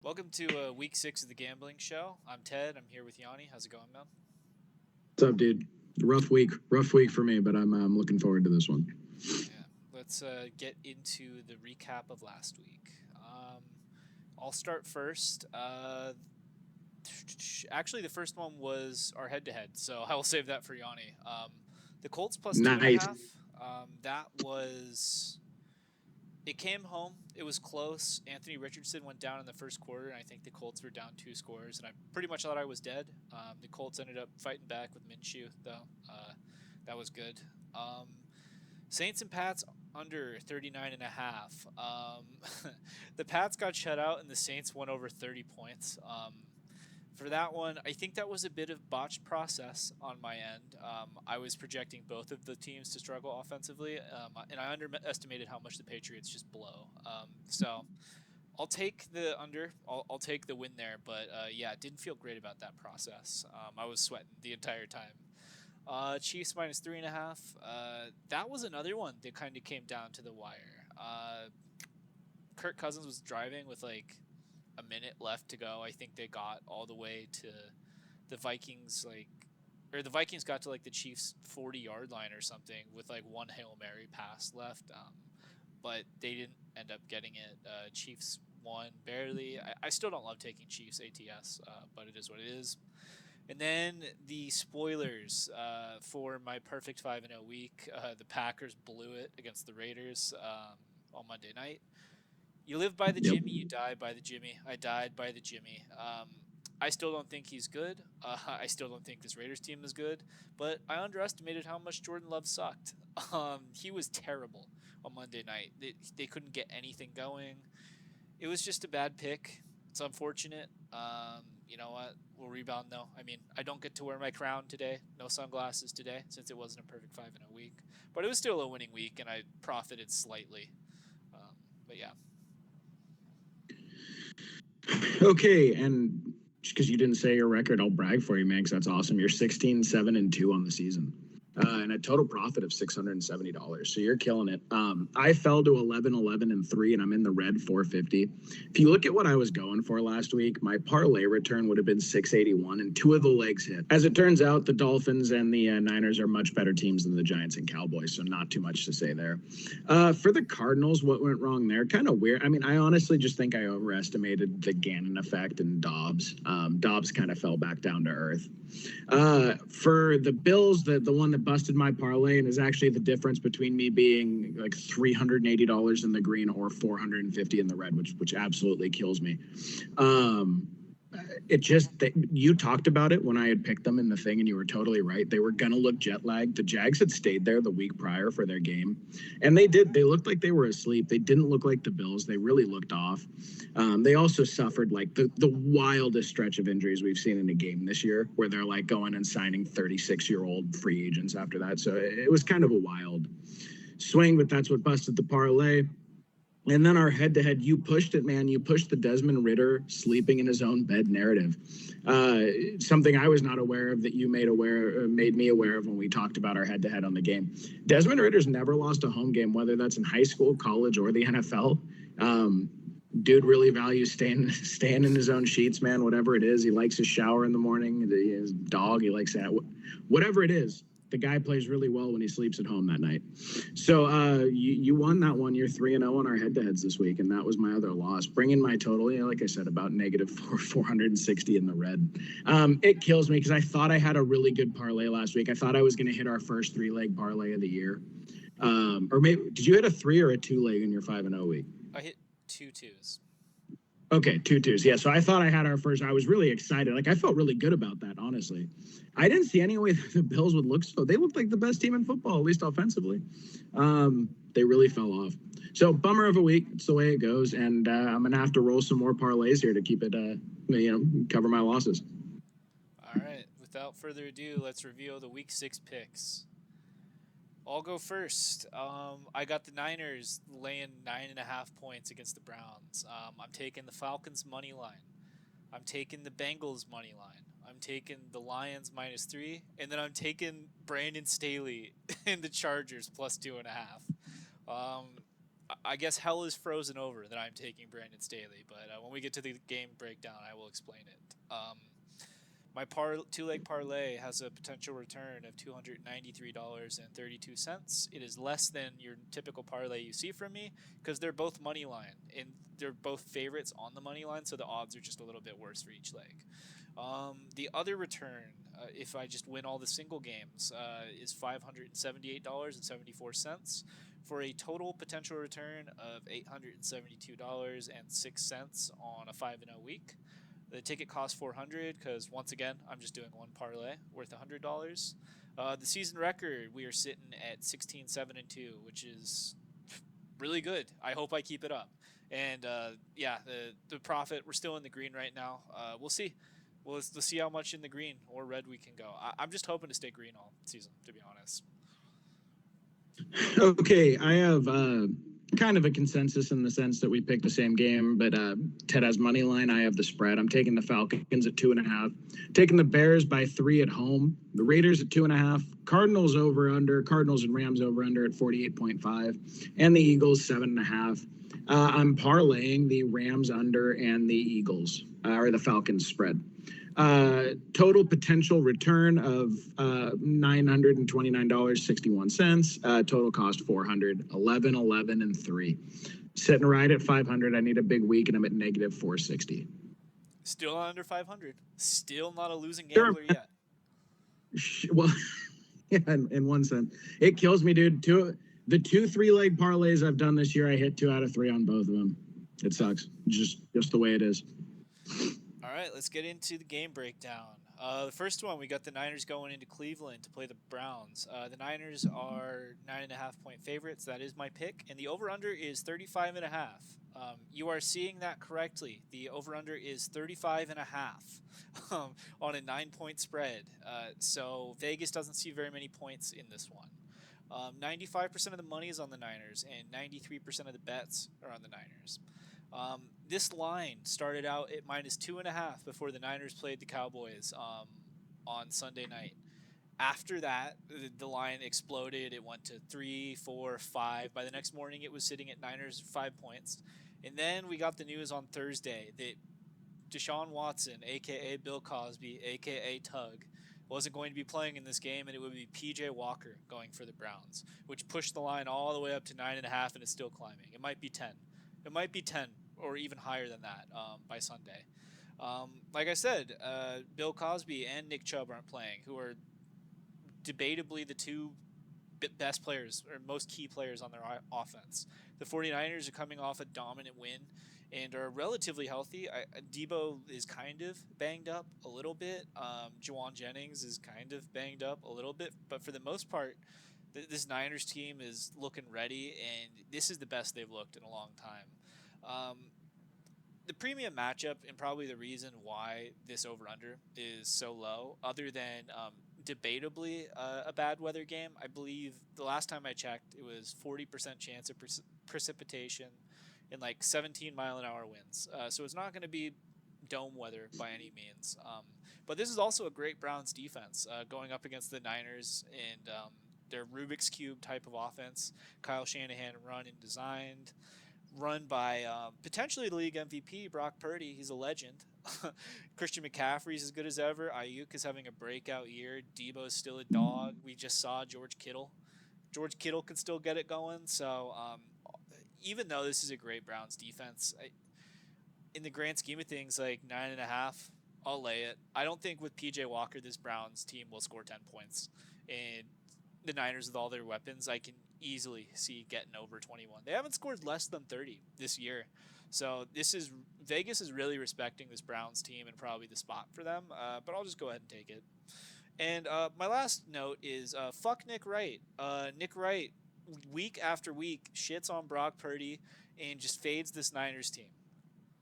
Welcome to week 6 of the Gambling Show. I'm Ted. I'm here with Yanni. How's it going, man? What's up, dude? Rough week for me, but I'm looking forward to this one. Yeah, let's get into the recap of last week. I'll start first. Actually, the first one was our head-to-head, so I will save that for Yanni. The Colts plus two and a Nice. half. That was. It came home. It was close. Anthony Richardson went down in the first quarter, and I think the Colts were down 2 scores, and I pretty much thought I was dead. The Colts ended up fighting back with Minshew, though. That was good. Saints and Pats under 39.5. The Pats got shut out, and the Saints won over 30 points. For that one, I think that was a bit of botched process on my end. I was projecting both of the teams to struggle offensively, and I underestimated how much the Patriots just blow. So I'll take the under. I'll take the win there, but yeah, didn't feel great about that process. I was sweating the entire time. Chiefs minus 3.5. That was another one that kind of came down to the wire. Kirk Cousins was driving with like a minute left to go. I think they got all the way to the Vikings, or the Vikings got to like the Chiefs 40-yard line or something with like one Hail Mary pass left. But they didn't end up getting it. Chiefs won barely. I still don't love taking Chiefs ATS, but it is what it is. And then the spoilers for my perfect 5-0 week. The Packers blew it against the Raiders on Monday night. You live by the Jimmy, you die by the Jimmy. I died by the Jimmy. I still don't think he's good. I still don't think this Raiders team is good. But I underestimated how much Jordan Love sucked. He was terrible on Monday night. They couldn't get anything going. It was just a bad pick. It's unfortunate. You know what? We'll rebound, though. I mean, I don't get to wear my crown today. No sunglasses today, since it wasn't a perfect 5-0 week. But it was still a winning week, and I profited slightly. But yeah. Okay, and just because you didn't say your record, I'll brag for you, man, because that's awesome. You're 16-7-2 on the season. And a total profit of $670. So you're killing it. I fell to 11-11-3, and I'm in the red 450. If you look at what I was going for last week, my parlay return would have been 681, and 2 of the legs hit. As it turns out, the Dolphins and the Niners are much better teams than the Giants and Cowboys, so not too much to say there. For the Cardinals, what went wrong there? Kind of weird. I mean, I honestly just think I overestimated the Gannon effect and Dobbs. Dobbs kind of fell back down to earth. For the Bills, the one that busted my parlay and is actually the difference between me being like $380 in the green or $450 in the red, which absolutely kills me. You talked about it when I had picked them in the thing, and you were totally right. They were gonna look jet lagged. The Jags had stayed there the week prior for their game, and they did. They looked like they were asleep. They didn't look like the Bills. They really looked off. They also suffered like the wildest stretch of injuries we've seen in a game this year, where they're like going and signing 36-year-old free agents after that. So it was kind of a wild swing, but that's what busted the parlay. And then our head-to-head, you pushed it, man. You pushed the Desmond Ridder sleeping in his own bed narrative. Something I was not aware of that you made me aware of when we talked about our head-to-head on the game. Desmond Ridder's never lost a home game, whether that's in high school, college, or the NFL. Dude really values staying in his own sheets, man. Whatever it is, he likes his shower in the morning. His dog, he likes that. Whatever it is. The guy plays really well when he sleeps at home that night. So you won that one. You're 3-0 on our head-to-heads this week, and that was my other loss. Bringing my total, like I said, about negative 460 in the red. It kills me because I thought I had a really good parlay last week. I thought I was going to hit our first 3-leg parlay of the year. Or maybe did you hit a 3 or a 2-leg in your 5-0 week? I hit 2 twos. Okay, 2 twos. Yeah, so I thought I had our first. I was really excited. Like, I felt really good about that, honestly. I didn't see any way that the Bills would look so. They looked like the best team in football, at least offensively. They really fell off. So, bummer of a week. It's the way it goes. And I'm going to have to roll some more parlays here to keep it, cover my losses. All right. Without further ado, let's reveal the Week 6 picks. I'll go first. I got the Niners laying 9.5 points against the Browns. I'm taking the Falcons money line. I'm taking the Bengals money line. I'm taking the Lions -3, and then I'm taking Brandon Staley in the Chargers +2.5. I guess hell is frozen over that I'm taking Brandon Staley, but when we get to the game breakdown, I will explain it. My two-leg parlay has a potential return of $293.32. It is less than your typical parlay you see from me because they're both money line and they're both favorites on the money line, so the odds are just a little bit worse for each leg. The other return, if I just win all the single games, is $578.74 for a total potential return of $872.06 on a 5-0 week. The ticket costs $400 because once again I'm just doing one parlay worth $100. The season record, we are sitting at 16-7-2, which is really good. I hope I keep it up. And yeah, the profit, we're still in the green right now. We'll see. Let's see how much in the green or red we can go. I'm just hoping to stay green all season, to be honest. Okay, I have kind of a consensus in the sense that we picked the same game, but Ted has money line. I have the spread. I'm taking the Falcons at 2.5, taking the Bears by 3 at home, the Raiders at 2.5, Cardinals over under, Cardinals and Rams over under at 48.5, and the Eagles 7.5. I'm parlaying the Rams under and the Eagles or the Falcons spread. Total potential return of $929.61. Total cost $400. 11, 11, and 3. Sitting right at 500. I need a big week, and I'm at negative 460. Still under 500. Still not a losing gambler yet. Well, yeah, in one sense, it kills me, dude. The 2 3-leg parlays I've done this year, I hit 2 out of 3 on both of them. It sucks. Just the way it is. All right, let's get into the game breakdown. The first one, we got the Niners going into Cleveland to play the Browns. The Niners are 9.5-point favorites. That is my pick. And the over-under is 35.5. You are seeing that correctly. The over-under is 35.5 on a 9-point spread. So Vegas doesn't see very many points in this one. 95% of the money is on the Niners, and 93% of the bets are on the Niners. This line started out at -2.5 before the Niners played the Cowboys on Sunday night. After that, the line exploded. It went to 3, 4, 5. By the next morning, it was sitting at Niners 5 points. And then we got the news on Thursday that Deshaun Watson, a.k.a. Bill Cosby, a.k.a. Tug, wasn't going to be playing in this game, and it would be P.J. Walker going for the Browns, which pushed the line all the way up to 9.5, and it's still climbing. It might be 10. It might be 10 or even higher than that by Sunday. Like I said, Bill Cosby and Nick Chubb aren't playing, who are debatably the two best players or most key players on their offense. The 49ers are coming off a dominant win and are relatively healthy. Debo is kind of banged up a little bit. Juwan Jennings is kind of banged up a little bit. But for the most part, this Niners team is looking ready, and this is the best they've looked in a long time. The premium matchup, and probably the reason why this over-under is so low, other than debatably a bad weather game, I believe the last time I checked, it was 40% chance of precipitation and like 17-mile-an-hour winds. So it's not going to be dome weather by any means. But this is also a great Browns defense going up against the Niners and their Rubik's Cube type of offense. Kyle Shanahan run and designed, run by potentially the league MVP, Brock Purdy. He's a legend. Christian McCaffrey's as good as ever. Ayuk is having a breakout year. Debo's still a dog. We just saw George Kittle. George Kittle can still get it going. So even though this is a great Browns defense, in the grand scheme of things, like 9.5, I'll lay it. I don't think with P.J. Walker, this Browns team will score 10 points. And the Niners, with all their weapons, I can easily see getting over 21. They haven't scored less than 30 this year. So Vegas is really respecting this Browns team and probably the spot for them. But I'll just go ahead and take it. And my last note is fuck Nick Wright. Nick Wright, week after week, shits on Brock Purdy and just fades this Niners team.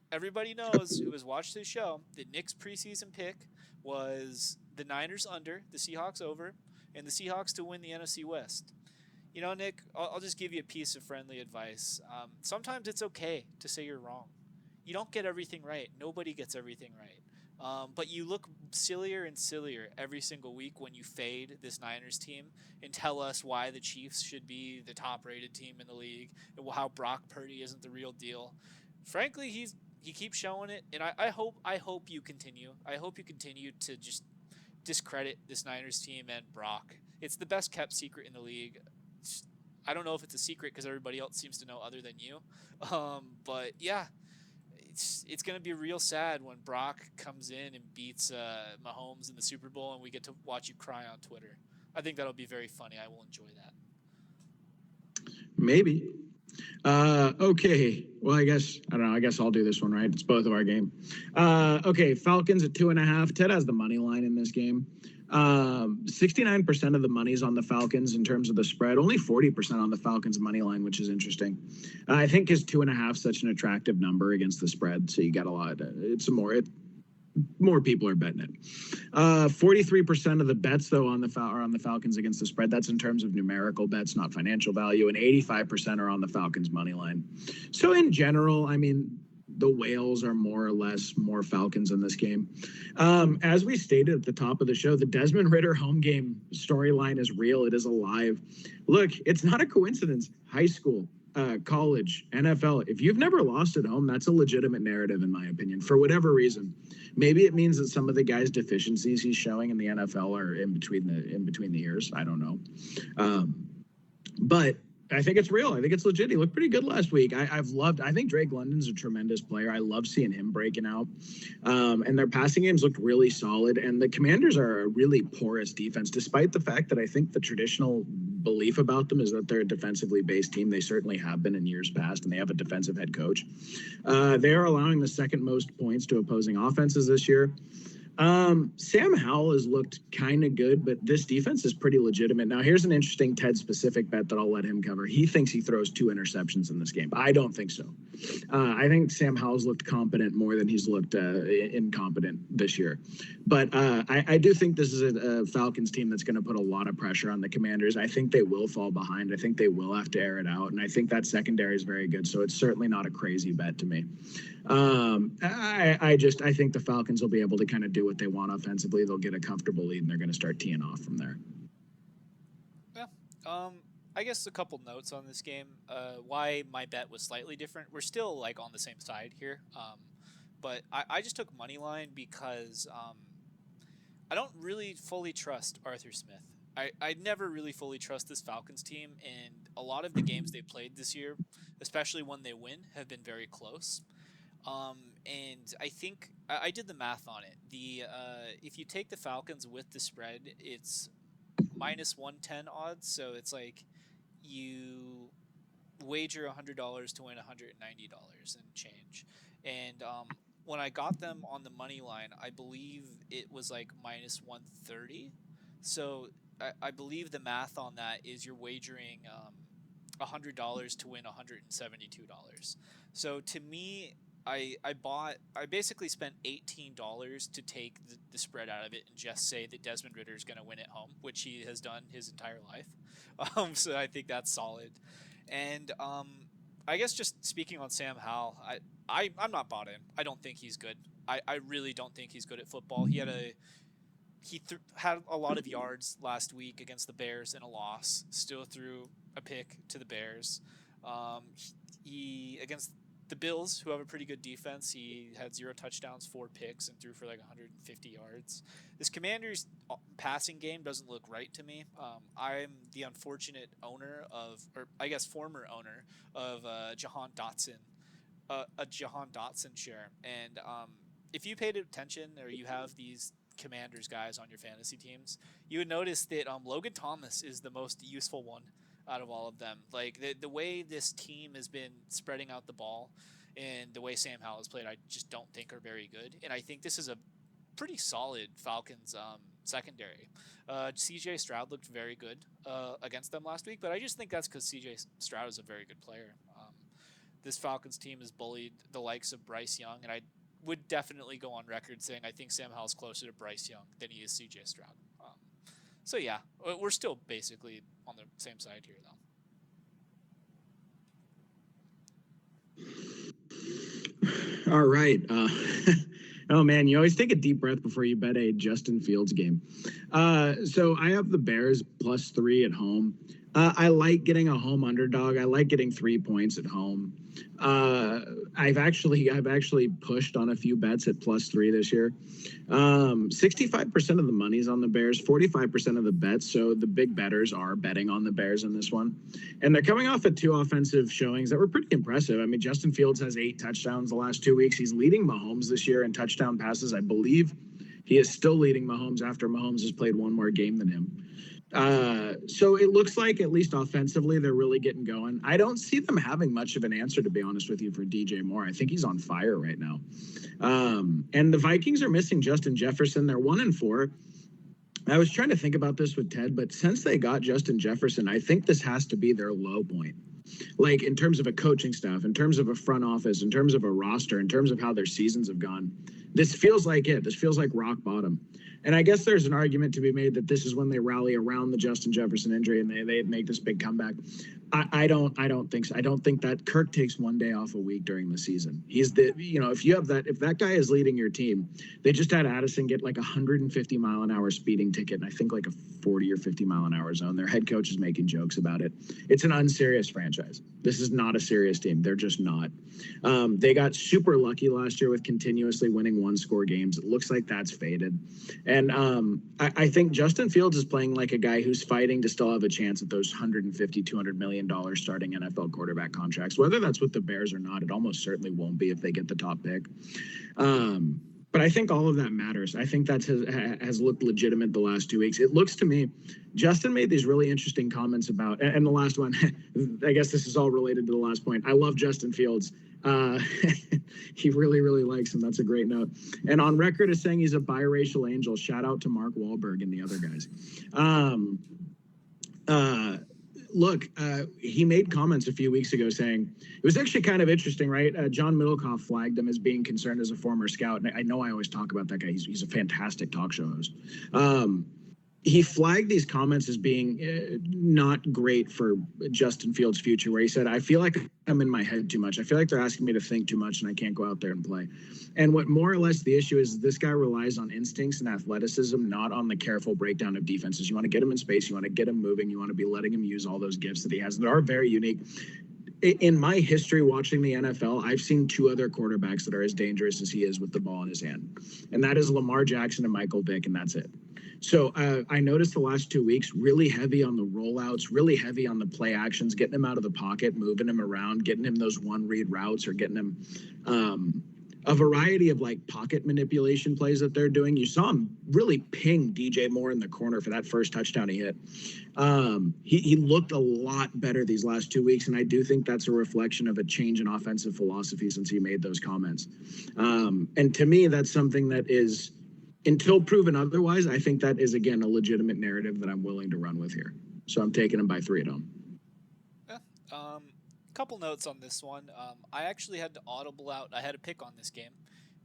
Everybody knows who has watched his show that Nick's preseason pick was the Niners under, the Seahawks over, and the Seahawks to win the NFC West. You know, Nick, I'll just give you a piece of friendly advice. Sometimes it's okay to say you're wrong. You don't get everything right. Nobody gets everything right. But you look sillier and sillier every single week when you fade this Niners team and tell us why the Chiefs should be the top-rated team in the league and how Brock Purdy isn't the real deal. Frankly, he keeps showing it, and I hope you continue. I hope you continue to just discredit this Niners team and Brock. It's the best kept secret in the league. I don't know if it's a secret because everybody else seems to know other than you. But yeah, it's gonna be real sad when Brock comes in and beats Mahomes in the Super Bowl, and we get to watch you cry on Twitter. I think that'll be very funny. I will enjoy that. Maybe. Okay. Well, I guess I don't know. I guess I'll do this one, right? It's both of our game. Okay, Falcons at 2.5. Ted has the money line in this game. 69% of the money's on the Falcons in terms of the spread. Only 40% on the Falcons money line, which is interesting. I think his 2.5 such an attractive number against the spread, so you got a lot. It's more people are betting it. 43% of the bets though are on the Falcons against the spread. That's in terms of numerical bets, not financial value, and 85% are on the Falcons money line. So in general, I mean, the whales are more or less more Falcons in this game. As we stated at the top of the show, the Desmond Ridder home game storyline is real. It is alive. Look, it's not a coincidence. High school, college, NFL. If you've never lost at home, that's a legitimate narrative, in my opinion, for whatever reason. Maybe it means that some of the guys' deficiencies he's showing in the NFL are in between the years. I don't know, but I think it's real. I think it's legit. He looked pretty good last week. I think Drake London's a tremendous player. I love seeing him breaking out. And their passing games looked really solid. And the Commanders are a really porous defense, despite the fact that I think the traditional belief about them is that they're a defensively based team. They certainly have been in years past, and they have a defensive head coach. They are allowing the second most points to opposing offenses this year. Sam Howell has looked kind of good, but this defense is pretty legitimate. Now, here's an interesting Ted-specific bet that I'll let him cover. He thinks he throws 2 interceptions in this game. I don't think so. I think Sam Howell's looked competent more than he's looked incompetent this year. But I do think this is a Falcons team that's going to put a lot of pressure on the Commanders. I think they will fall behind. I think they will have to air it out. And I think that secondary is very good. So it's certainly not a crazy bet to me. I think the Falcons will be able to kind of do what they want offensively. They'll get a comfortable lead and they're going to start teeing off from there. Yeah. I guess a couple notes on this game. Why my bet was slightly different. We're still like on the same side here. But I just took money line because I don't really fully trust Arthur Smith. I never really fully trust this Falcons team, and a lot of the games they played this year, especially when they win, have been very close. And I think I did the math on it. If you take the Falcons with the spread, it's minus 110 odds. So it's like you wager $100 to win $190 and change. And when I got them on the money line, I believe it was like minus 130. So I believe the math on that is you're wagering $100 to win $172. So to me, I basically spent $18 to take the spread out of it and just say that Desmond Ridder is going to win at home, which he has done his entire life. So I think that's solid. And I guess just speaking on Sam Howell, I'm not bought in. I don't think he's good. I really don't think he's good at football. He had a lot of yards last week against the Bears in a loss. Still threw a pick to the Bears. He against the Bills, who have a pretty good defense, he had 0 touchdowns, 4 picks, and threw for like 150 yards. This Commanders passing game doesn't look right to me. I'm the unfortunate owner or I guess former owner of Jahan Dotson, a Jahan Dotson share. And if you paid attention or you have these Commanders guys on your fantasy teams, you would notice that Logan Thomas is the most useful one out of all of them. Like the way this team has been spreading out the ball and the way Sam Howell has played, I just don't think are very good. And I think this is a pretty solid Falcons secondary. CJ Stroud looked very good against them last week, but I just think that's because CJ Stroud is a very good player. This Falcons team has bullied the likes of Bryce Young, and I would definitely go on record saying I think Sam Howell's closer to Bryce Young than he is CJ Stroud. So yeah, we're still basically on the same side here, though. All right. Oh man, you always take a deep breath before you bet a Justin Fields game. So I have the Bears +3 at home. I like getting a home underdog. I like getting 3 points at home. Uh, I've actually pushed on a few bets at +3 this year. 65% of the money's on the Bears, 45% of the bets. So the big bettors are betting on the Bears in this one. And they're coming off of 2 offensive showings that were pretty impressive. I mean, Justin Fields has 8 touchdowns the last 2 weeks. He's leading Mahomes this year in touchdown passes. I believe he is still leading Mahomes after Mahomes has played one more game than him. So it looks like, at least offensively, they're really getting going. I don't see them having much of an answer, to be honest with you, for DJ Moore. I think he's on fire right now. And the Vikings are missing Justin Jefferson. They're 1-4. I was trying to think about this with Ted, but since they got Justin Jefferson, I think this has to be their low point. Like, in terms of a coaching staff, in terms of a front office, in terms of a roster, in terms of how their seasons have gone, this feels like it. This feels like rock bottom. And I guess there's an argument to be made that this is when they rally around the Justin Jefferson injury and they make this big comeback. I don't think so. I don't think that Kirk takes one day off a week during the season. He's if that guy is leading your team, they just had Addison get like 150-mile-an-hour speeding ticket, and I think like a 40 or 50-mile-an-hour zone. Their head coach is making jokes about it. It's an unserious franchise. This is not a serious team. They're just not. They got super lucky last year with continuously winning one-score games. It looks like that's faded. And I think Justin Fields is playing like a guy who's fighting to still have a chance at those $150, $200 million starting NFL quarterback contracts. Whether that's with the Bears or not, it almost certainly won't be if they get the top pick. But I think all of that matters. I think that has looked legitimate the last 2 weeks. It looks to me, Justin made these really interesting comments about, and the last one, I guess this is all related to the last point. I love Justin Fields. He really, really likes him. That's a great note. And on record as saying he's a biracial angel. Shout out to Mark Wahlberg and the other guys. Look, he made comments a few weeks ago saying, it was actually kind of interesting, right? John Middlecoff flagged him as being concerned as a former scout. And I know I always talk about that guy. He's a fantastic talk show host. He flagged these comments as being not great for Justin Fields' future, where he said, I feel like I'm in my head too much. I feel like they're asking me to think too much and I can't go out there and play. And what more or less the issue is, this guy relies on instincts and athleticism, not on the careful breakdown of defenses. You want to get him in space. You want to get him moving. You want to be letting him use all those gifts that he has that are very unique. In my history watching the NFL, I've seen 2 other quarterbacks that are as dangerous as he is with the ball in his hand. And that is Lamar Jackson and Michael Vick, and that's it. So I noticed the last 2 weeks, really heavy on the rollouts, really heavy on the play actions, getting him out of the pocket, moving him around, getting him those one-read routes, or getting him a variety of like pocket manipulation plays that they're doing. You saw him really ping DJ Moore in the corner for that first touchdown he hit. He looked a lot better these last 2 weeks, and I do think that's a reflection of a change in offensive philosophy since he made those comments. And to me, that's something that is, until proven otherwise, I think that is, again, a legitimate narrative that I'm willing to run with here. So I'm taking him by 3 at home. Yeah. Couple notes on this one. I actually had to audible out. I had a pick on this game,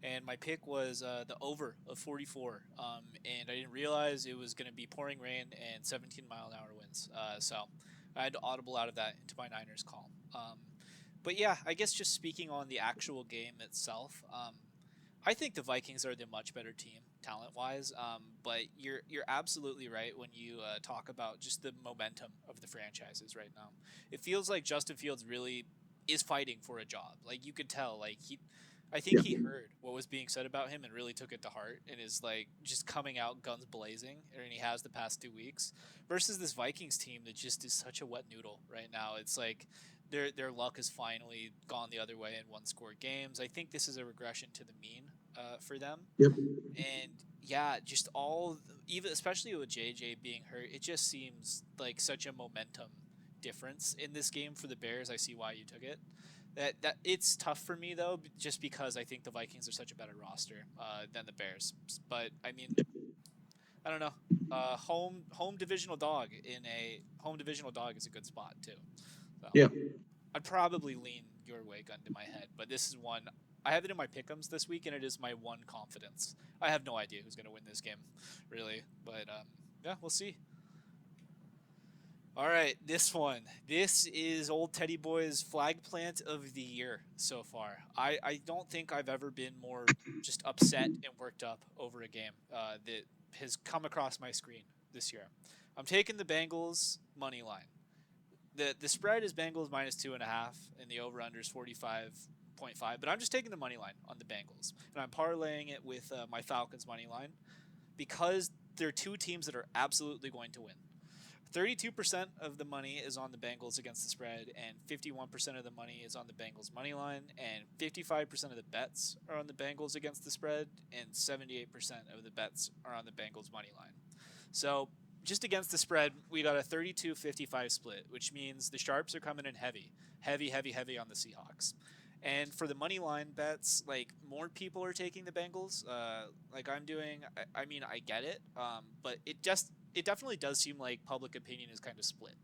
and my pick was the over of 44. And I didn't realize it was going to be pouring rain and 17-mile-an-hour winds. So I had to audible out of that into my Niners call. But yeah, I guess just speaking on the actual game itself, I think the Vikings are the much better team talent-wise, but you're absolutely right when you talk about just the momentum of the franchises right now. It feels like Justin Fields really is fighting for a job. Like, you could tell, like, I think he heard what was being said about him and really took it to heart and is like just coming out guns blazing, and he has the past 2 weeks, versus this Vikings team that just is such a wet noodle right now. It's like their luck has finally gone the other way in one-score games. I think this is a regression to the mean for them. Yep. And yeah, just even especially with JJ being hurt, it just seems like such a momentum difference in this game for the Bears. I see why you took it. That it's tough for me though, just because I think the Vikings are such a better roster than the Bears. But I mean, I don't know. Home divisional dog is a good spot too. So Yeah. I'd probably lean your way, gun to my head, but this is one I have it in my pick'ems this week, and it is my one confidence. I have no idea who's going to win this game, really, but yeah, we'll see. All right, this one. This is old Teddy Boy's flag plant of the year so far. I don't think I've ever been more just upset and worked up over a game that has come across my screen this year. I'm taking the Bengals money line. The spread is Bengals -2.5, and the over under is 45.5. But I'm just taking the money line on the Bengals, and I'm parlaying it with my Falcons money line because they're two teams that are absolutely going to win. 32% of the money is on the Bengals against the spread, and 51% of the money is on the Bengals money line, and 55% of the bets are on the Bengals against the spread, and 78% of the bets are on the Bengals money line. So just against the spread, we got a 32-55 split, which means the sharps are coming in heavy on the Seahawks. And for the money line bets, like more people are taking the Bengals, like I'm doing. I mean, I get it, but it definitely does seem like public opinion is kind of split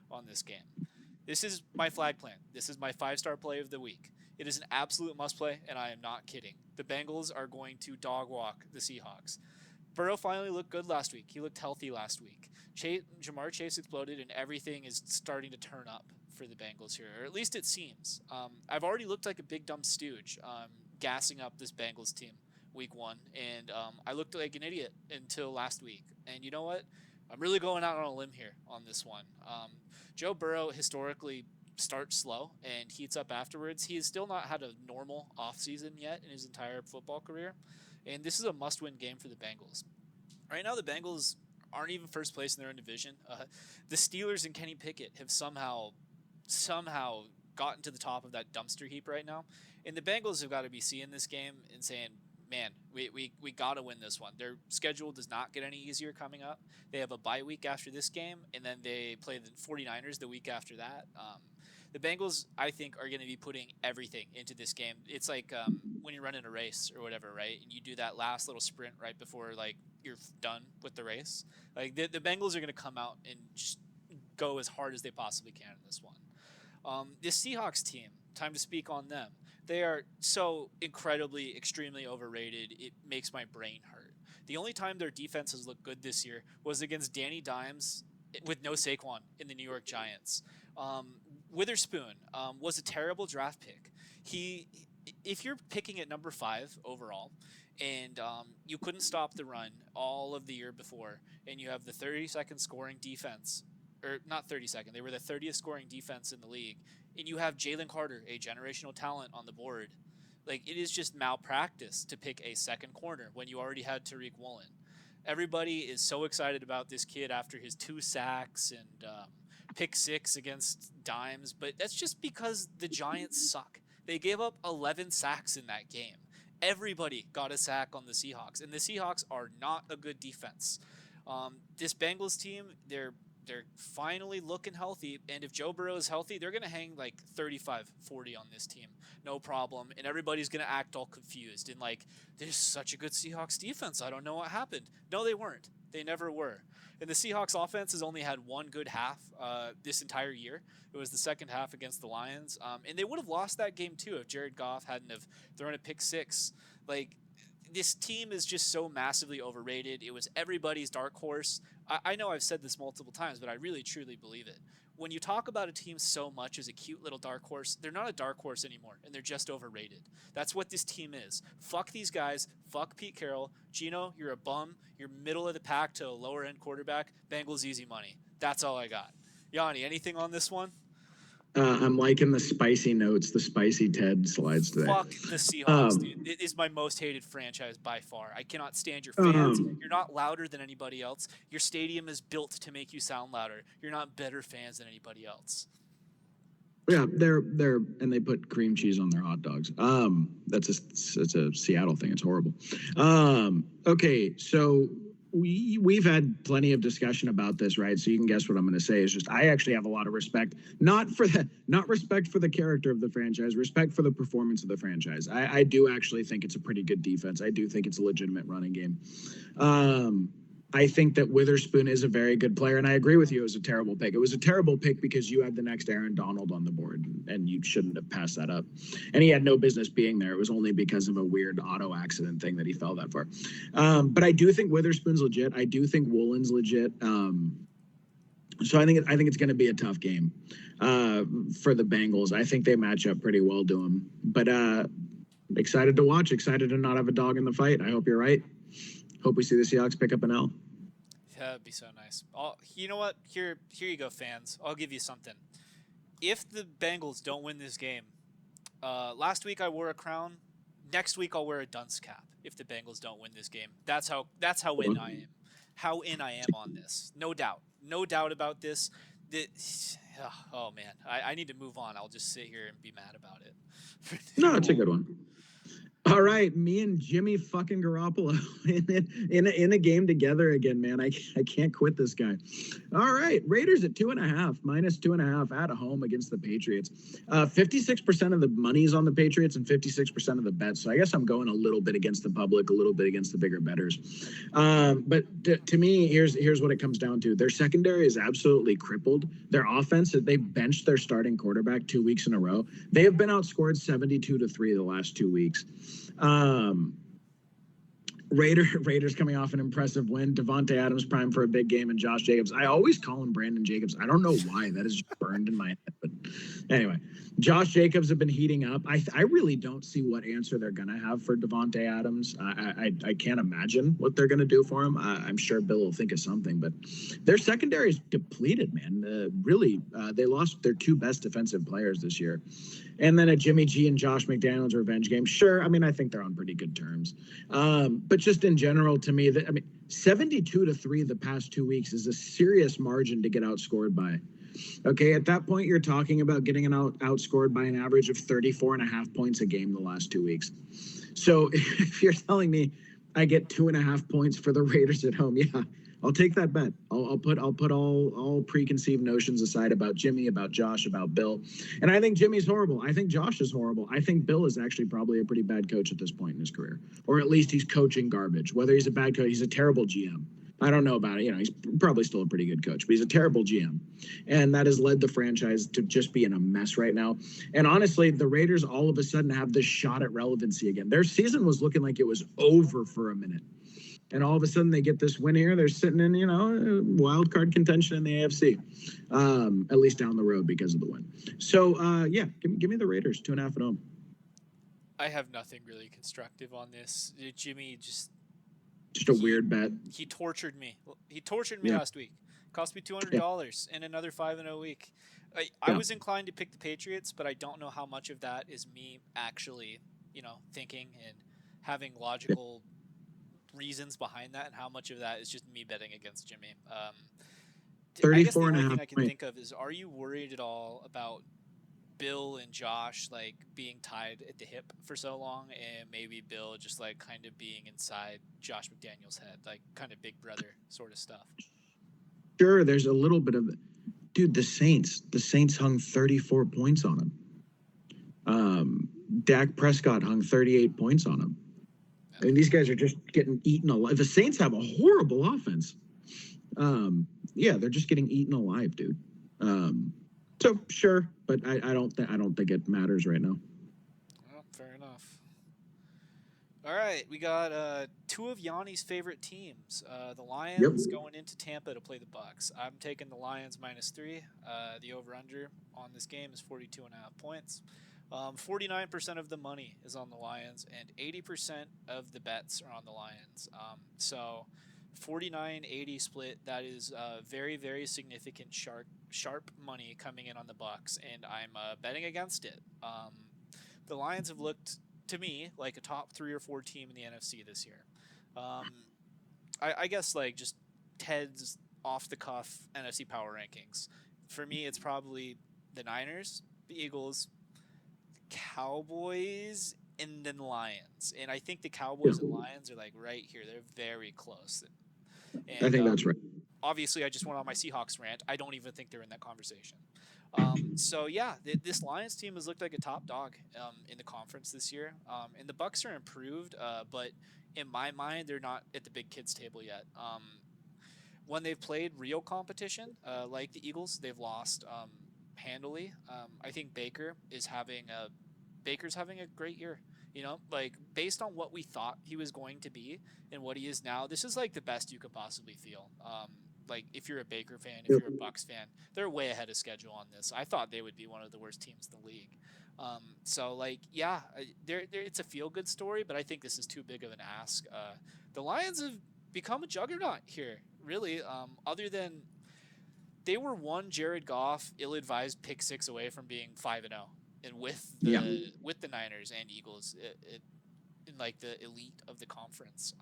on this game. This is my flag plan. This is my 5-star play of the week. It is an absolute must play, and I am not kidding. The Bengals are going to dog walk the Seahawks. Burrow finally looked good last week. He looked healthy last week. Jamar Chase exploded, and everything is starting to turn up for the Bengals here, or at least it seems. I've already looked like a big dumb stooge gassing up this Bengals team week 1, and I looked like an idiot until last week. And you know what? I'm really going out on a limb here on this one. Joe Burrow historically starts slow and heats up afterwards. He has still not had a normal offseason yet in his entire football career, and this is a must-win game for the Bengals. Right now, the Bengals aren't even first place in their own division. The Steelers and Kenny Pickett have somehow gotten to the top of that dumpster heap right now, and the Bengals have got to be seeing this game and saying, man, we got to win this one. Their schedule does not get any easier coming up. They have a bye week after this game, and then they play the 49ers the week after that. The Bengals, I think, are going to be putting everything into this game. It's like when you're running a race or whatever, right? And you do that last little sprint right before like you're done with the race. Like the Bengals are going to come out and just go as hard as they possibly can in this one. This Seahawks team, time to speak on them. They are so incredibly, extremely overrated. It makes my brain hurt. The only time their defense has looked good this year was against Danny Dimes with no Saquon in the New York Giants. Witherspoon was a terrible draft pick. If you're picking at number 5 overall, and you couldn't stop the run all of the year before, and you have the 32nd scoring defense, or not 32nd, they were the 30th scoring defense in the league, and you have Jalen Carter, a generational talent, on the board. Like, it is just malpractice to pick a second corner when you already had Tariq Woolen. Everybody is so excited about this kid after his 2 sacks and pick 6 against Dimes, but that's just because the Giants suck. They gave up 11 sacks in that game. Everybody got a sack on the Seahawks, and the Seahawks are not a good defense. This Bengals team, they're finally looking healthy, and if Joe Burrow is healthy, they're going to hang like 35-40 on this team, no problem, and everybody's going to act all confused and like, there's such a good Seahawks defense, I don't know what happened. No, they weren't. They never were. And the Seahawks offense has only had one good half this entire year. It was the second half against the Lions, and they would have lost that game too if Jared Goff hadn't have thrown a pick 6. Like, this team is just so massively overrated. It was everybody's dark horse. I know I've said this multiple times, but I really truly believe it. When you talk about a team so much as a cute little dark horse, they're not a dark horse anymore, and they're just overrated. That's what this team is. Fuck these guys. Fuck Pete Carroll. Gino, you're a bum. You're middle of the pack to a lower-end quarterback. Bengals easy money. That's all I got. Yanni, anything on this one? I'm liking the spicy notes, the spicy Ted slides today. Fuck the Seahawks, dude. It is my most hated franchise by far. I cannot stand your fans. You're not louder than anybody else. Your stadium is built to make you sound louder. You're not better fans than anybody else. Yeah, they're and they put cream cheese on their hot dogs. That's a Seattle thing. It's horrible. Okay, so we've had plenty of discussion about this, right? So you can guess what I'm going to say. Is just I actually have a lot of respect, not respect for the character of the franchise, respect for the performance of the franchise. I do actually think it's a pretty good defense. I do think it's a legitimate running game. I think that Witherspoon is a very good player, and I agree with you. It was a terrible pick. It was a terrible pick because you had the next Aaron Donald on the board, and you shouldn't have passed that up. And he had no business being there. It was only because of a weird auto accident thing that he fell that far. But I do think Witherspoon's legit. I do think Woolen's legit. So I think it's going to be a tough game for the Bengals. I think they match up pretty well to them. But excited to watch. Excited to not have a dog in the fight. I hope you're right. Hope we see the Seahawks pick up an L. That'd be so nice. You know what? Here you go, fans. I'll give you something. If the Bengals don't win this game, last week I wore a crown. Next week I'll wear a dunce cap. If the Bengals don't win this game, that's how in I am. How in I am on this. No doubt. No doubt about this. Oh man, I need to move on. I'll just sit here and be mad about it. No, it's a good one. All right, me and Jimmy fucking Garoppolo in a game together again, man. I can't quit this guy. All right, Raiders at 2.5, -2.5 at home against the Patriots. 56% of the money's on the Patriots and 56% of the bets. So I guess I'm going a little bit against the public, a little bit against the bigger bettors. But to me, here's what it comes down to. Their secondary is absolutely crippled. Their offense, they benched their starting quarterback 2 weeks in a row. They have been outscored 72-3 the last 2 weeks. Raiders coming off an impressive win. Devontae Adams prime for a big game, and Josh Jacobs. I always call him Brandon Jacobs. I don't know why. That is just burned in my head. But anyway, Josh Jacobs have been heating up. I really don't see what answer they're going to have for Devontae Adams. I can't imagine what they're going to do for him. I'm sure Bill will think of something, but their secondary is depleted, man. They lost their 2 best defensive players this year. And then a Jimmy G and Josh McDaniels revenge game. Sure, I mean, I think they're on pretty good terms. But just in general, to me, 72-3 the past 2 weeks is a serious margin to get outscored by. Okay, at that point, you're talking about getting outscored by an average of 34.5 points a game the last 2 weeks. So if you're telling me I get 2.5 points for the Raiders at home, yeah, I'll take that bet. I'll put all preconceived notions aside about Jimmy, about Josh, about Bill. And I think Jimmy's horrible. I think Josh is horrible. I think Bill is actually probably a pretty bad coach at this point in his career, or at least he's coaching garbage. Whether he's a bad coach, he's a terrible GM. I don't know about it. He's probably still a pretty good coach, but he's a terrible GM. And that has led the franchise to just be in a mess right now. And honestly, the Raiders all of a sudden have this shot at relevancy again. Their season was looking like it was over for a minute. And all of a sudden they get this win here. They're sitting in, wild card contention in the AFC, at least down the road because of the win. So, yeah, give me the Raiders, 2.5 at home. I have nothing really constructive on this. Jimmy just a weird bet. He tortured me. He tortured me last week. Cost me $200 in another 5-0 week. I was inclined to pick the Patriots, but I don't know how much of that is me actually, thinking and having logical reasons behind that, and how much of that is just me betting against Jimmy. I guess the only thing I can think of is, are you worried at all about Bill and Josh being tied at the hip for so long, and maybe Bill just kind of being inside Josh McDaniels' head, kind of big brother sort of stuff? Sure, there's a little bit of it. Dude, the Saints hung 34 points on him. Dak Prescott hung 38 points on him. I mean, these guys are just getting eaten alive. The Saints have a horrible offense. They're just getting eaten alive, dude. So sure, but I don't think it matters right now. Well, fair enough. All right, we got 2 of Yanni's favorite teams. The Lions going into Tampa to play the Bucs. I'm taking the Lions -3. The over/under on this game is 42.5 points. 49% of the money is on the Lions, and 80% of the bets are on the Lions. So 49-80 split. That is very, very significant sharp money coming in on the Bucs, and I'm betting against it. The Lions have looked, to me, like a top 3 or 4 team in the NFC this year. I guess just Ted's off-the-cuff NFC power rankings. For me, it's probably the Niners, the Eagles, Cowboys, and then Lions. And I think the Cowboys and Lions are right here. They're very close. And, I think that's right. Obviously, I just went on my Seahawks rant. I don't even think they're in that conversation. So yeah, this Lions team has looked like a top dog in the conference this year. And the Bucs are improved, but in my mind, they're not at the big kids table yet. When they've played real competition, like the Eagles, they've lost handily. I think Baker's having a great year. Based on what we thought he was going to be and what he is now, this is the best you could possibly feel. like if you're a Baker fan, if Yep. you're a Bucks fan, they're way ahead of schedule on this. I thought they would be one of the worst teams in the league. So like, yeah, it's a feel good story, but I think this is too big of an ask. The Lions have become a juggernaut here, really. Other than they were one Jared Goff ill-advised pick six away from being 5-0, and Yeah. with the Niners and Eagles in like the elite of the conference.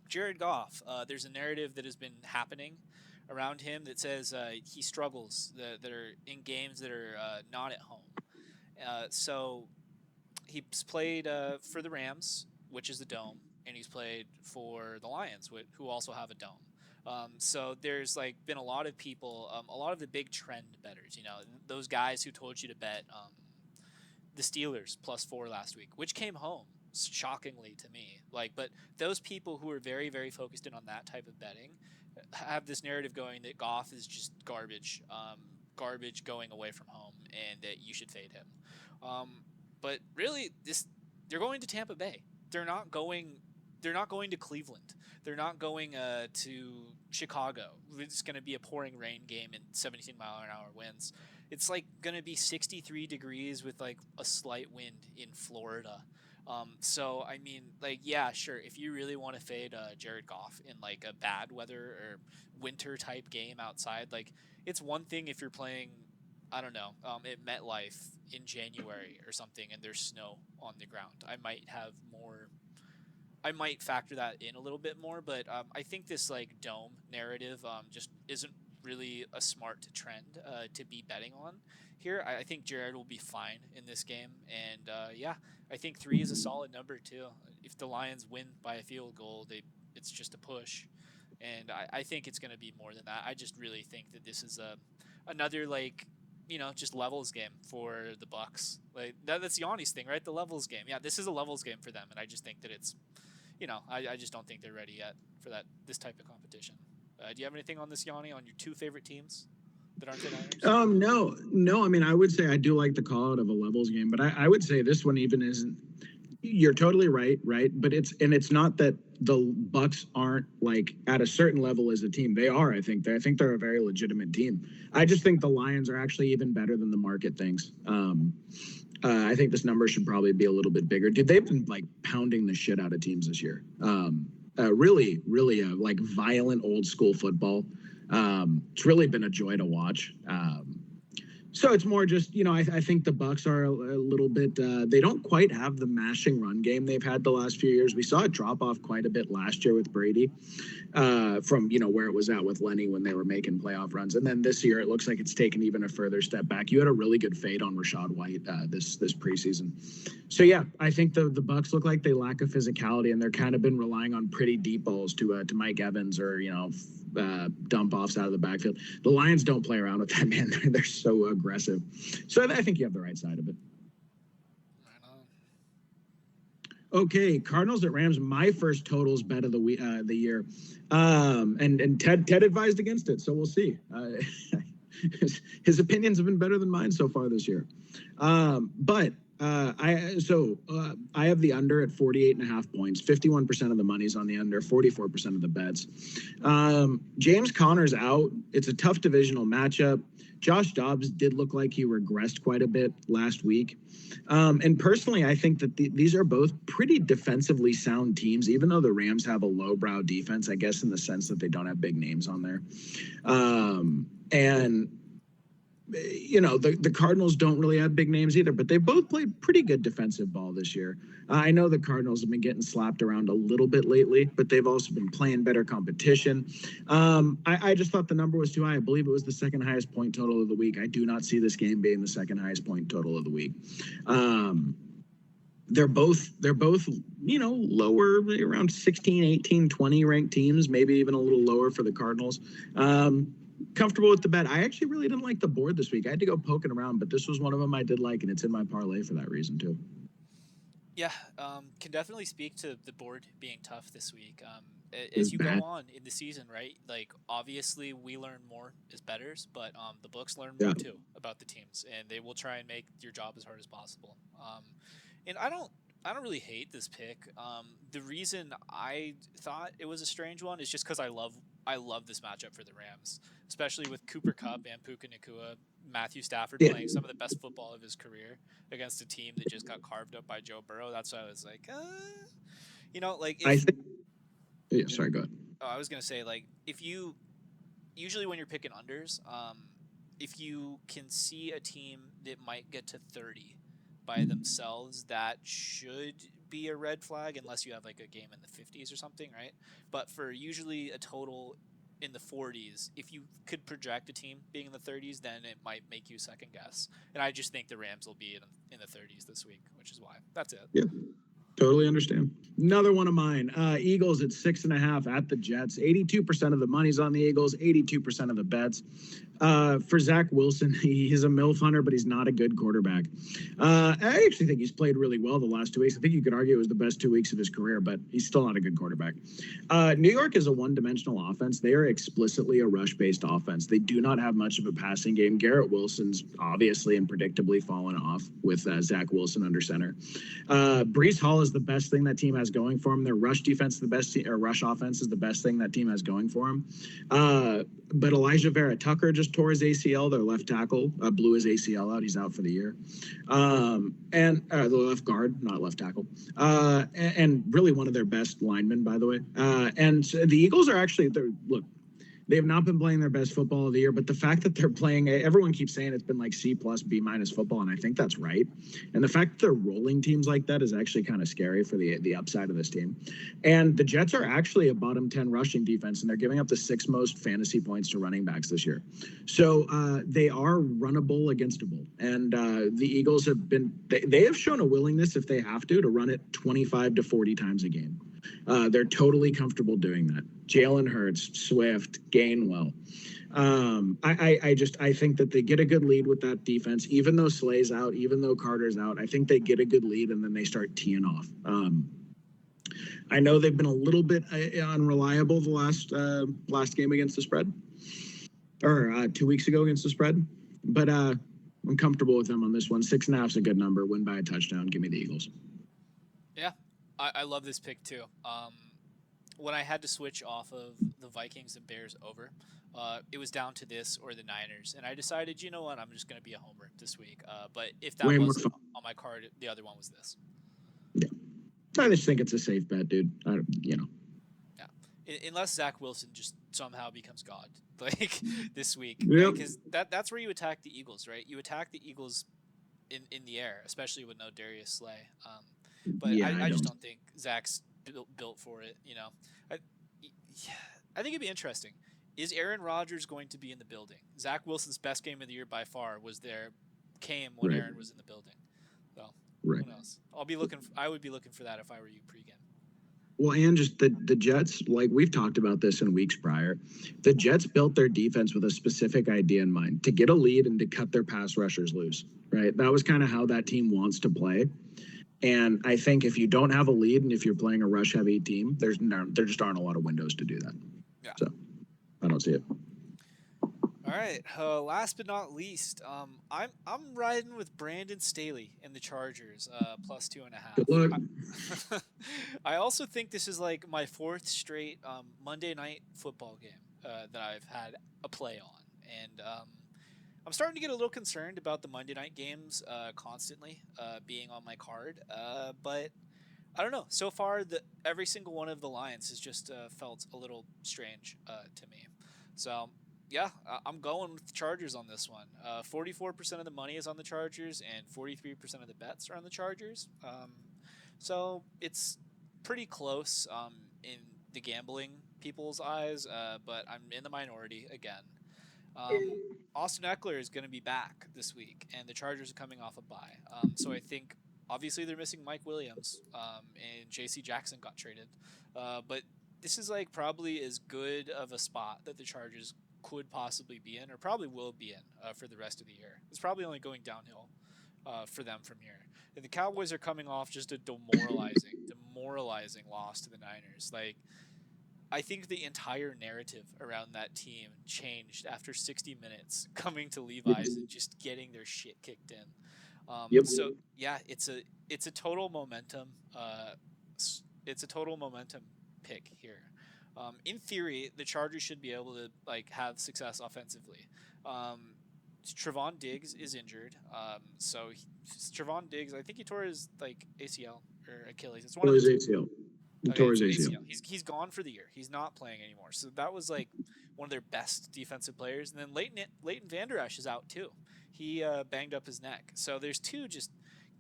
Jared Goff, there's a narrative that has been happening around him that says he struggles that are in games that are not at home. So he's played for the Rams, which is a dome, and he's played for the Lions, who also have a dome. So there's like been a lot of people, a lot of the big trend bettors, those guys who told you to bet the Steelers +4 last week, which came home shockingly to me. Like, but those people who are very, very focused in on that type of betting have this narrative going that Goff is just garbage going away from home, and that you should fade him. But really, they're going to Tampa Bay. They're not going. They're not going to Cleveland. They're not going to Chicago. It's going to be a pouring rain game and 17-mile-an-hour winds. It's like going to be 63 degrees with like a slight wind in Florida. So I mean, like, yeah, sure. If you really want to fade Jared Goff in like a bad weather or winter type game outside, like it's one thing if you're playing, I don't know, at MetLife in January or something, and there's snow on the ground. I might factor that in a little bit more, but I think this like dome narrative just isn't really a smart trend to be betting on here. I think Jared will be fine in this game, and yeah, I think 3 is a solid number too. If the Lions win by a field goal, it's just a push, and I think it's going to be more than that. I just really think that this is another like just levels game for the Bucks. Like that's Yanni's thing, right? The levels game. Yeah, this is a levels game for them, and I just think that it's I just don't think they're ready yet for this type of competition. Do you have anything on this, Yanni, on your 2 favorite teams that aren't the Niners? No. I mean, I would say I do like the call out of a levels game, but I would say this one even isn't. You're totally right? But it's not that the Bucks aren't like at a certain level as a team. They are. I think they're a very legitimate team. I just think the Lions are actually even better than the market thinks. I think this number should probably be a little bit bigger. Dude, they've been like pounding the shit out of teams this year. Really, like violent old school football. It's really been a joy to watch. So it's more just, I think the Bucks are a little bit, they don't quite have the mashing run game they've had the last few years. We saw it drop off quite a bit last year with Brady from, where it was at with Lenny when they were making playoff runs. And then this year, it looks like it's taken even a further step back. You had a really good fade on Rachaad White this preseason. So, yeah, I think the Bucks look like they lack a physicality, and they're kind of been relying on pretty deep balls to Mike Evans or, dump offs out of the backfield. The Lions don't play around with that, man. They're so aggressive. So I think you have the right side of it. Okay, Cardinals at Rams. My first totals bet of the year, and Ted advised against it, so we'll see. His opinions have been better than mine so far this year, but. I have the under at 48.5 points. 51% of the money's on the under, 44% of the bets. James Conner's out. It's a tough divisional matchup. Josh Dobbs did look like he regressed quite a bit last week. And personally, I think that these are both pretty defensively sound teams, even though the Rams have a lowbrow defense, I guess, in the sense that they don't have big names on there. The Cardinals don't really have big names either, but they both played pretty good defensive ball this year. I know the Cardinals have been getting slapped around a little bit lately, but they've also been playing better competition. I just thought the number was too high. I believe it was the second highest point total of the week. I do not see this game being the second highest point total of the week. They're both, lower, around 16, 18, 20 ranked teams, maybe even a little lower for the Cardinals. Comfortable with the bet. I actually really didn't like the board this week. I had to go poking around, but this was one of them I did like, and it's in my parlay for that reason too. Yeah, can definitely speak to the board being tough this week. As you go on in the season, right? Like obviously we learn more as bettors, but the books learn more too about the teams, and they will try and make your job as hard as possible. And I don't really hate this pick. The reason I thought it was a strange one is just because I love I love this matchup for the Rams, especially with Cooper Kupp and Puka Nacua, Matthew Stafford Yeah, playing some of the best football of his career against a team that just got carved up by Joe Burrow. That's why I was like, like I if think. Yeah, sorry, go ahead. I was gonna say like if you usually when you're picking unders, if you can see a team that might get to 30 by themselves, that should be a red flag unless you have like a game in the 50s or something, right? But for usually a total in the 40s, if you could project a team being in the 30s, then it might make you second guess. And I just think the Rams will be in the 30s this week, which is why. That's it. Yeah. Totally understand. Another one of mine. Eagles at 6.5 at the Jets. 82% of the money's on the Eagles. 82% of the bets. For Zach Wilson, he's a MILF hunter, but he's not a good quarterback. I actually think he's played really well the last 2 weeks. I think you could argue it was the best 2 weeks of his career, but he's still not a good quarterback. New York is a one-dimensional offense. They are explicitly a rush-based offense. They do not have much of a passing game. Garrett Wilson's obviously and predictably fallen off with Zach Wilson under center. Breece Hall is the best thing that team has going for him. Their rush defense is the best, or rush offense is the best thing that team has going for him. But Elijah Vera Tucker just tore his ACL. Their left tackle blew his ACL out. He's out for the year. And the left guard, not left tackle. And really one of their best linemen, by the way. And the Eagles are actually, look, they have not been playing their best football of the year, but the fact that they're playing, everyone keeps saying it's been like C+, B- football, and I think that's right. And the fact that they're rolling teams like that is actually kind of scary for the upside of this team. And the Jets are actually a bottom 10 rushing defense, and they're giving up the 6th most fantasy points to running backs this year. So they are runnable againstable. And the Eagles have been, they have shown a willingness, if they have to run it 25 to 40 times a game. They're totally comfortable doing that. Jalen Hurts, Swift, Gainwell. I think that they get a good lead with that defense, even though Slay's out, even though Carter's out. I think they get a good lead and then they start teeing off. I know they've been a little bit unreliable the last game against the spread, or 2 weeks ago against the spread, but I'm comfortable with them on this one. 6.5 is a good number. Win by a touchdown. Give me the Eagles. Yeah, I love this pick too. When I had to switch off of the Vikings and Bears over, it was down to this or the Niners, and I decided, you know what, I'm just going to be a homer this week. But if that Way more wasn't fun. on my card, the other one was this. Yeah, I just think it's a safe bet, dude. Yeah, unless Zach Wilson just somehow becomes God, like this week, Yep. because that's where you attack the Eagles, right? You attack the Eagles in the air, especially with no Darius Slay. But Yeah, I just don't think Zach's built for it. I, I think it'd be interesting. Is Aaron Rodgers going to be in the building? Zach Wilson's best game of the year by far came when Right. Aaron was in the building. So Right. who knows? I would be looking for that if I were you pregame. Well, and just the Jets, like we've talked about this in weeks prior, the Jets built their defense with a specific idea in mind, to get a lead and to cut their pass rushers loose, right? That was kind of how that team wants to play. And I think if you don't have a lead and if you're playing a rush heavy team, there just aren't a lot of windows to do that. Yeah. So I don't see it. All right. Last but not least, I'm riding with Brandon Staley in the Chargers, plus 2.5. Good luck. I also think this is like my 4th straight Monday night football game that I've had a play on, and I'm starting to get a little concerned about the Monday night games constantly being on my card, but I don't know. So far, every single one of the lines has just felt a little strange to me. So, yeah, I'm going with the Chargers on this one. 44% of the money is on the Chargers, and 43% of the bets are on the Chargers. So it's pretty close in the gambling people's eyes, but I'm in the minority again. Austin Eckler is going to be back this week, and the Chargers are coming off a bye. So I think obviously they're missing Mike Williams, and J.C. Jackson got traded. But this is like probably as good of a spot that the Chargers could possibly be in, or probably will be in for the rest of the year. It's probably only going downhill for them from here. And the Cowboys are coming off just a demoralizing loss to the Niners. Like, I think the entire narrative around that team changed after 60 minutes coming to Levi's and just getting their shit kicked in. Yep. So yeah, it's a total momentum. It's a total momentum pick here. In theory, the Chargers should be able to like have success offensively. Um, Trevon Diggs is injured, Trevon Diggs, I think he tore his like ACL or Achilles. It's one Tore of the his two. ACL. He Okay, tore it's his ACL. ACL. He's gone for the year. He's not playing anymore. So that was like one of their best defensive players. And then Leighton Vander Esch is out too. He banged up his neck. So there's two just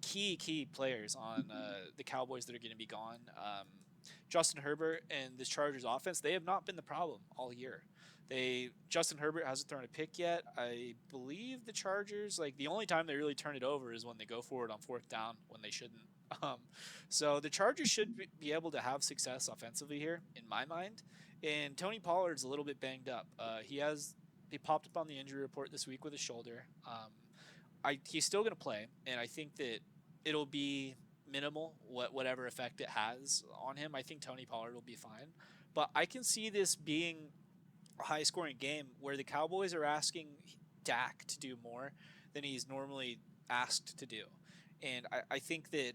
key players on the Cowboys that are going to be gone. Justin Herbert and this Chargers offense, they have not been the problem all year. Justin Herbert hasn't thrown a pick yet. I believe the Chargers, like the only time they really turn it over is when they go for it on fourth down when they shouldn't. Um, so the Chargers should be able to have success offensively here, in my mind. And Tony Pollard's a little bit banged up. He popped up on the injury report this week with his shoulder. He's still going to play, and I think that it'll be minimal whatever effect it has on him. I think Tony Pollard will be fine, but I can see this being a high-scoring game where the Cowboys are asking Dak to do more than he's normally asked to do. And I think that,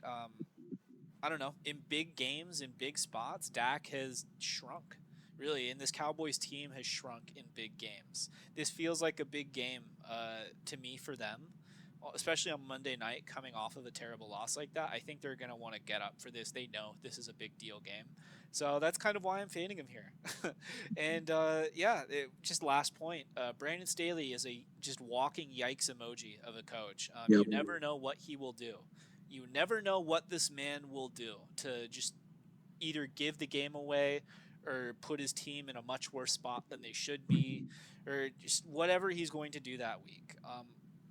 I don't know, in big games, in big spots, Dak has shrunk. Really, and this Cowboys team has shrunk in big games. This feels like a big game to me for them, especially on Monday night coming off of a terrible loss like that. I think they're going to want to get up for this. They know this is a big deal game. So that's kind of why I'm fading him here. And just last point, Brandon Staley is a just walking yikes emoji of a coach. Yep. You never know what he will do. You never know what this man will do to just either give the game away or put his team in a much worse spot than they should be, or just whatever he's going to do that week.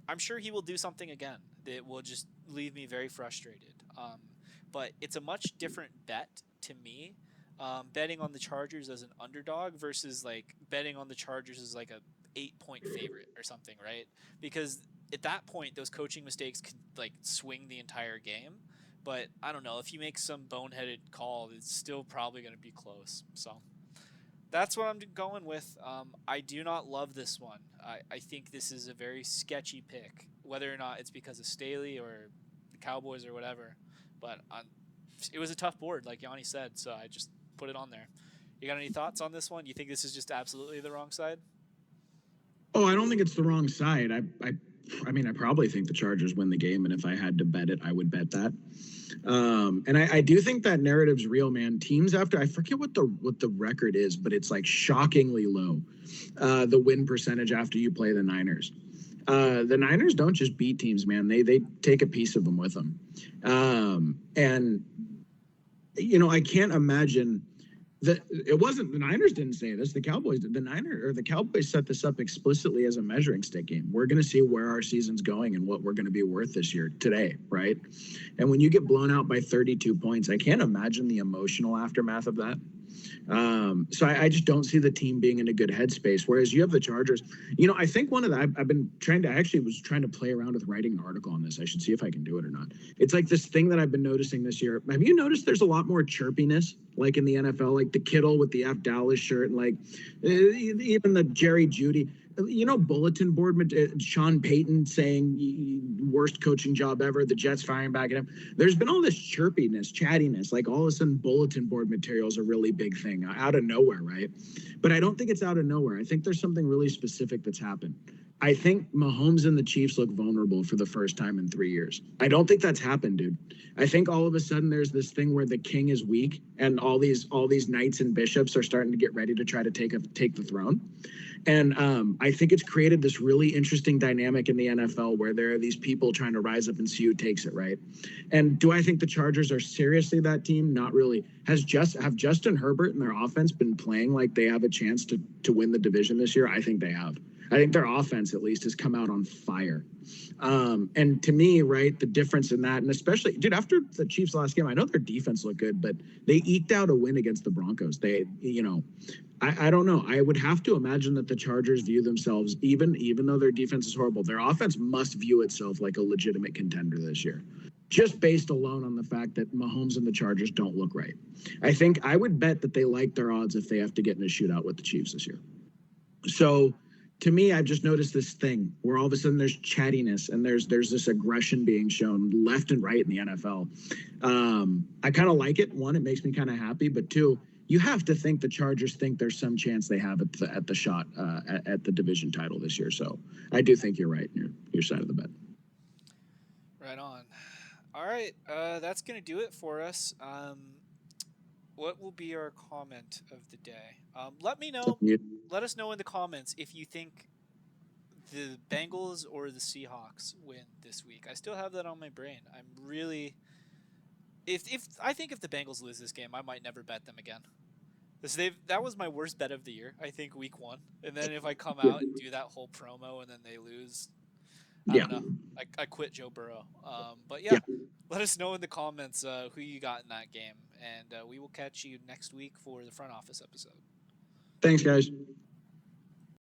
I'm sure he will do something again that will just leave me very frustrated. But it's a much different bet to me, betting on the Chargers as an underdog versus like betting on the Chargers as like a 8-point favorite or something, right? Because at that point, those coaching mistakes could like swing the entire game. But I don't know, if you make some boneheaded call, it's still probably going to be close. So that's what I'm going with. I do not love this one. I think this is a very sketchy pick, whether or not it's because of Staley or the Cowboys or whatever. But it was a tough board, like Yanni said, so I just put it on there. You got any thoughts on this one? You think this is just absolutely the wrong side? Oh, I don't think it's the wrong side. I mean, I probably think the Chargers win the game, and if I had to bet it, I would bet that. And I do think that narrative's real, man. Teams after, I forget what the record is, but it's like shockingly low. The win percentage after you play the Niners. The Niners don't just beat teams, man. They take a piece of them with them. And you know, I can't imagine that it wasn't the Niners didn't say this. The Cowboys set this up explicitly as a measuring stick game. We're going to see where our season's going and what we're going to be worth this year today, right? And when you get blown out by 32 points, I can't imagine the emotional aftermath of that. So I just don't see the team being in a good headspace. Whereas you have the Chargers, you know, I think I actually was trying to play around with writing an article on this. I should see if I can do it or not. It's like this thing that I've been noticing this year. Have you noticed there's a lot more chirpiness, like in the NFL, like the Kittle with the F Dallas shirt and like even the Jerry Jeudy, you know, bulletin board, Sean Payton saying worst coaching job ever, the Jets firing back at him. There's been all this chirpiness, chattiness, like all of a sudden bulletin board material is a really big thing out of nowhere, right? But I don't think it's out of nowhere. I think there's something really specific that's happened. I think Mahomes and the Chiefs look vulnerable for the first time in 3 years. I don't think that's happened, dude. I think all of a sudden there's this thing where the king is weak and all these knights and bishops are starting to get ready to try to take the throne. And I think it's created this really interesting dynamic in the NFL where there are these people trying to rise up and see who takes it, right? And do I think the Chargers are seriously that team? Not really. Have Justin Herbert and their offense been playing like they have a chance to win the division this year? I think they have. I think their offense, at least, has come out on fire. And to me, right, the difference in that, and especially, dude, after the Chiefs' last game, I know their defense looked good, but they eked out a win against the Broncos. They, you know, I don't know. I would have to imagine that the Chargers view themselves, even though their defense is horrible, their offense must view itself like a legitimate contender this year, just based alone on the fact that Mahomes and the Chargers don't look right. I think I would bet that they like their odds if they have to get in a shootout with the Chiefs this year. So, to me, I've just noticed this thing where all of a sudden there's chattiness and there's this aggression being shown left and right in the NFL. I kind of like it. One, it makes me kind of happy, but two, you have to think the Chargers think there's some chance they have at the shot at the division title this year. So I do think you're right in your side of the bet. Right on. All right, that's gonna do it for us. What will be our comment of the day? Let me know. Let us know in the comments if you think the Bengals or the Seahawks win this week. I still have that on my brain. I'm really, if I think if the Bengals lose this game, I might never bet them again. That was my worst bet of the year. I think week 1, and then if I come out and do that whole promo and then they lose, I don't know. I quit Joe Burrow. But yeah, let us know in the comments who you got in that game, and we will catch you next week for the front office episode. Thanks, guys.